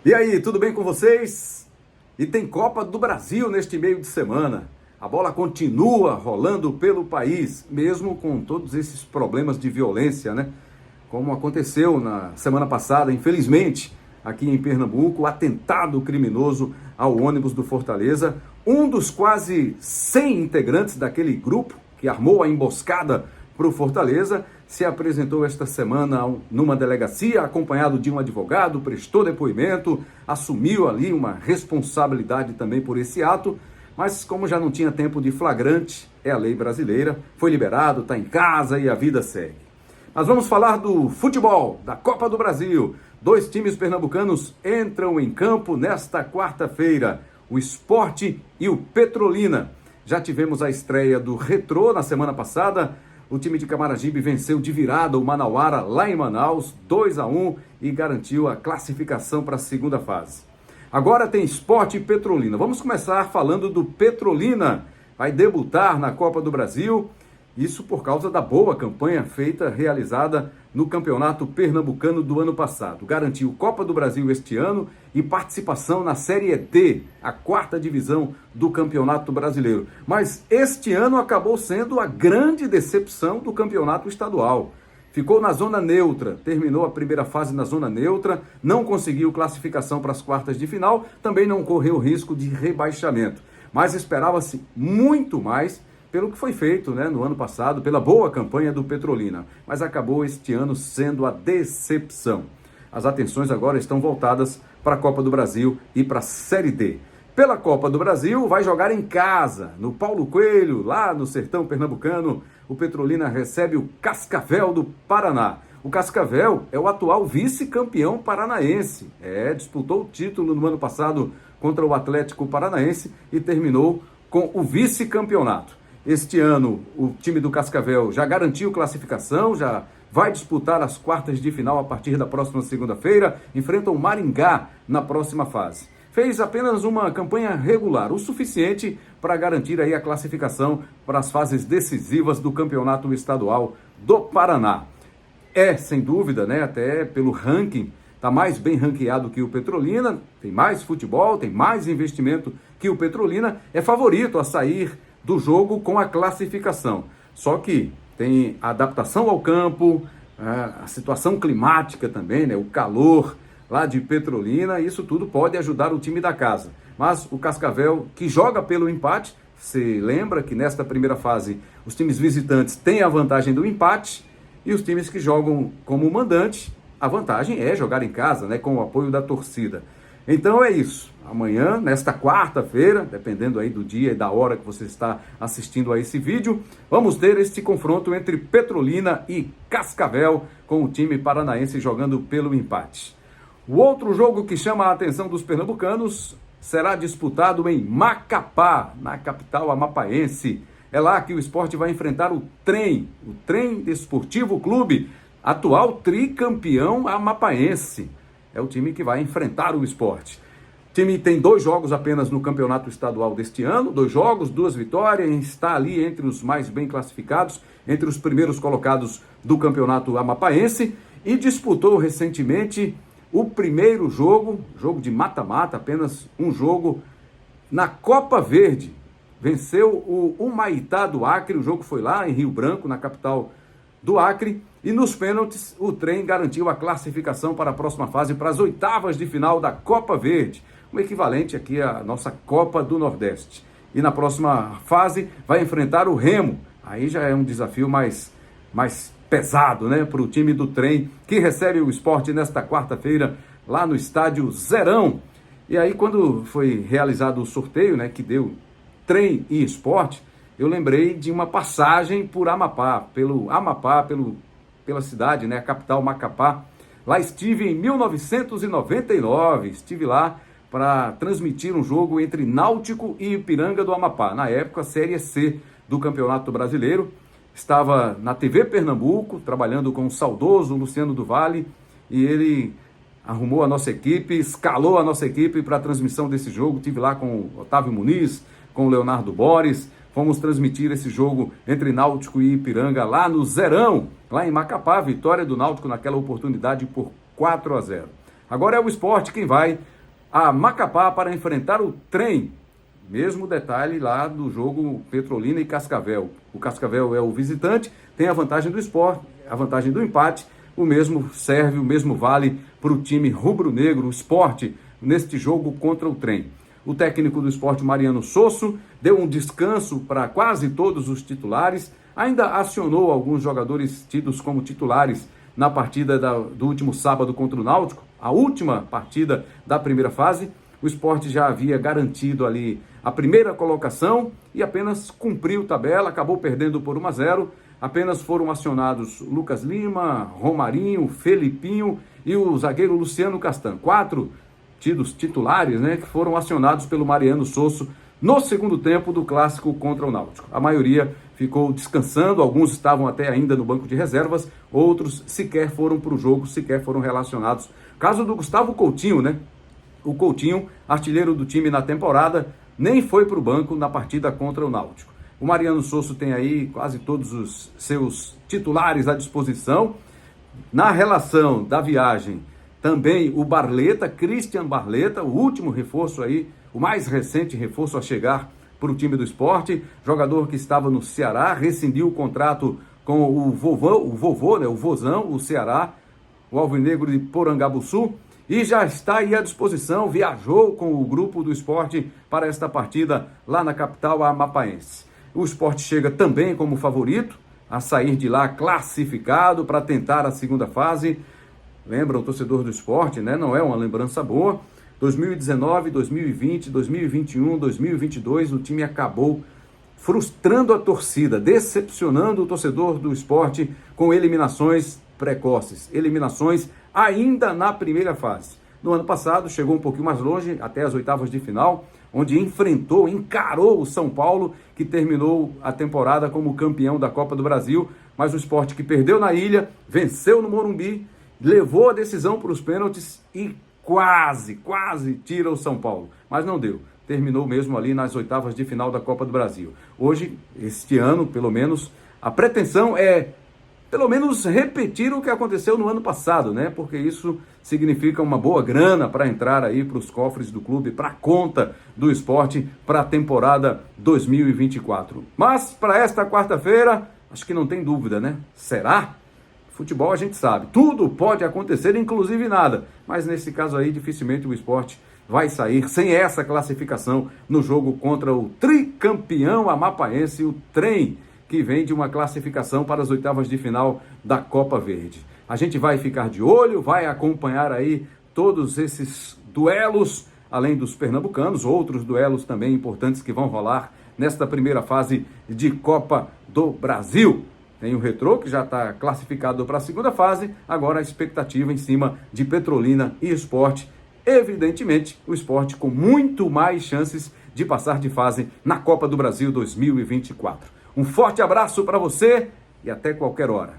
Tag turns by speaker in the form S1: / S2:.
S1: E aí, tudo bem com vocês? E tem Copa do Brasil neste meio de semana. A bola continua rolando pelo país, mesmo com todos esses problemas de violência, né? Como aconteceu na semana passada, infelizmente, aqui em Pernambuco, o atentado criminoso ao ônibus do Fortaleza. Um dos quase 100 integrantes daquele grupo que armou a emboscada para o Fortaleza se apresentou esta semana numa delegacia, acompanhado de um advogado, prestou depoimento, assumiu ali uma responsabilidade também por esse ato, mas como já não tinha tempo de flagrante, é a lei brasileira, foi liberado, está em casa e a vida segue. Mas vamos falar do futebol, da Copa do Brasil. 2 times pernambucanos entram em campo nesta quarta-feira, o Sport e o Petrolina. Já tivemos a estreia do Retrô na semana passada. O time de Camaragibe venceu de virada o Manauara lá em Manaus, 2-1, e garantiu a classificação para a segunda fase. Agora tem Sport e Petrolina. Vamos começar falando do Petrolina. Vai debutar na Copa do Brasil. Isso por causa da boa campanha realizada no Campeonato Pernambucano do ano passado. Garantiu Copa do Brasil este ano e participação na Série D, a 4ª divisão do Campeonato Brasileiro. Mas este ano acabou sendo a grande decepção do Campeonato Estadual. Ficou na zona neutra, terminou a primeira fase na zona neutra, não conseguiu classificação para as quartas de final, também não correu risco de rebaixamento. Mas esperava-se muito mais pelo que foi feito, no ano passado, pela boa campanha do Petrolina. Mas acabou este ano sendo a decepção. As atenções agora estão voltadas para a Copa do Brasil e para a Série D. Pela Copa do Brasil, vai jogar em casa, no Paulo Coelho, lá no sertão pernambucano. O Petrolina recebe o Cascavel do Paraná. O Cascavel é o atual vice-campeão paranaense. Disputou o título no ano passado contra o Atlético Paranaense e terminou com o vice-campeonato. Este ano, o time do Cascavel já garantiu classificação, já vai disputar as quartas de final a partir da próxima segunda-feira, enfrenta o Maringá na próxima fase. Fez apenas uma campanha regular, o suficiente para garantir aí a classificação para as fases decisivas do Campeonato Estadual do Paraná. Sem dúvida, até pelo ranking, está mais bem ranqueado que o Petrolina, tem mais futebol, tem mais investimento que o Petrolina, é favorito a sair do jogo com a classificação. Só que tem a adaptação ao campo, a situação climática também, o calor lá de Petrolina, isso tudo pode ajudar o time da casa. Mas o Cascavel, que joga pelo empate, se lembra que nesta primeira fase os times visitantes têm a vantagem do empate e os times que jogam como mandante, a vantagem é jogar em casa, com o apoio da torcida. Então é isso. Amanhã, nesta quarta-feira, dependendo aí do dia e da hora que você está assistindo a esse vídeo, vamos ter este confronto entre Petrolina e Cascavel, com o time paranaense jogando pelo empate. O outro jogo que chama a atenção dos pernambucanos será disputado em Macapá, na capital amapaense. É lá que o Sport vai enfrentar o Trem Desportivo Clube, atual tricampeão amapaense. É o time que vai enfrentar o Sport. O time tem 2 jogos apenas no campeonato estadual deste ano, 2 jogos, 2 vitórias, está ali entre os mais bem classificados, entre os primeiros colocados do campeonato amapaense, e disputou recentemente o primeiro jogo de mata-mata, apenas um jogo, na Copa Verde. Venceu o Humaitá do Acre, o jogo foi lá em Rio Branco, na capital do Acre, e nos pênaltis o Trem garantiu a classificação para a próxima fase, para as 8ª de final da Copa Verde, o equivalente aqui à nossa Copa do Nordeste. E na próxima fase vai enfrentar o Remo, aí já é um desafio mais pesado, para o time do Trem, que recebe o Sport nesta quarta-feira, lá no estádio Zerão. E aí quando foi realizado o sorteio, que deu Trem e Sport, eu lembrei de uma passagem por Amapá, pela cidade, a capital Macapá. Lá estive em 1999, estive lá para transmitir um jogo entre Náutico e Ipiranga do Amapá, na época Série C do Campeonato Brasileiro. Estava na TV Pernambuco, trabalhando com o saudoso Luciano do Vale, e ele arrumou a nossa equipe, escalou a nossa equipe para a transmissão desse jogo. Estive lá com o Otávio Muniz, com o Leonardo Boris. Fomos transmitir esse jogo entre Náutico e Ipiranga lá no Zerão, lá em Macapá. Vitória do Náutico naquela oportunidade por 4-0. Agora é o Sport quem vai a Macapá para enfrentar o Trem. Mesmo detalhe lá do jogo Petrolina e Cascavel. O Cascavel é o visitante, tem a vantagem do Sport, a vantagem do empate. O mesmo serve, o mesmo vale para o time rubro-negro, o Sport, neste jogo contra o Trem. O técnico do Sport, Mariano Sosso, deu um descanso para quase todos os titulares, ainda acionou alguns jogadores tidos como titulares na partida do último sábado contra o Náutico, a última partida da primeira fase. O Sport já havia garantido ali a primeira colocação e apenas cumpriu tabela, acabou perdendo por 1-0. Apenas foram acionados Lucas Lima, Romarinho, Felipinho e o zagueiro Luciano Castan. 4 tidos titulares, né, que foram acionados pelo Mariano Sosso no segundo tempo do clássico contra o Náutico. A maioria ficou descansando, alguns estavam até ainda no banco de reservas, outros sequer foram para o jogo, sequer foram relacionados. Caso do Gustavo Coutinho, né? O Coutinho, artilheiro do time na temporada, nem foi para o banco na partida contra o Náutico. O Mariano Sosso tem aí quase todos os seus titulares à disposição. Na relação da viagem, também o Barleta, Christian Barleta, o último reforço aí, o mais recente reforço a chegar para o time do Sport, jogador que estava no Ceará, rescindiu o contrato com o vovô, né, o vozão, o Ceará, o alvinegro de Porangabuçu, e já está aí à disposição, viajou com o grupo do Sport para esta partida lá na capital amapaense. O Sport chega também como favorito a sair de lá classificado para tentar a segunda fase. Lembra o torcedor do Sport, né? Não é uma lembrança boa. 2019, 2020, 2021, 2022, o time acabou frustrando a torcida, decepcionando o torcedor do Sport com eliminações precoces, eliminações ainda na primeira fase. No ano passado, chegou um pouquinho mais longe, até as oitavas de final, onde encarou o São Paulo, que terminou a temporada como campeão da Copa do Brasil, mas o Sport que perdeu na Ilha, venceu no Morumbi, levou a decisão para os pênaltis e quase tira o São Paulo, mas não deu. Terminou mesmo ali nas oitavas de final da Copa do Brasil. Hoje, este ano, pelo menos, a pretensão é pelo menos repetir o que aconteceu no ano passado, né? Porque isso significa uma boa grana para entrar aí para os cofres do clube, para a conta do Sport para a temporada 2024. Mas para esta quarta-feira, acho que não tem dúvida, né? Será? Futebol a gente sabe, tudo pode acontecer, inclusive nada. Mas nesse caso aí, dificilmente o Sport vai sair sem essa classificação no jogo contra o tricampeão amapaense, o Trem, que vem de uma classificação para as oitavas de final da Copa Verde. A gente vai ficar de olho, vai acompanhar aí todos esses duelos, além dos pernambucanos, outros duelos também importantes que vão rolar nesta primeira fase de Copa do Brasil. Tem o Retrô, que já está classificado para a segunda fase, agora a expectativa em cima de Petrolina e Sport. Evidentemente, o Sport com muito mais chances de passar de fase na Copa do Brasil 2024. Um forte abraço para você e até qualquer hora.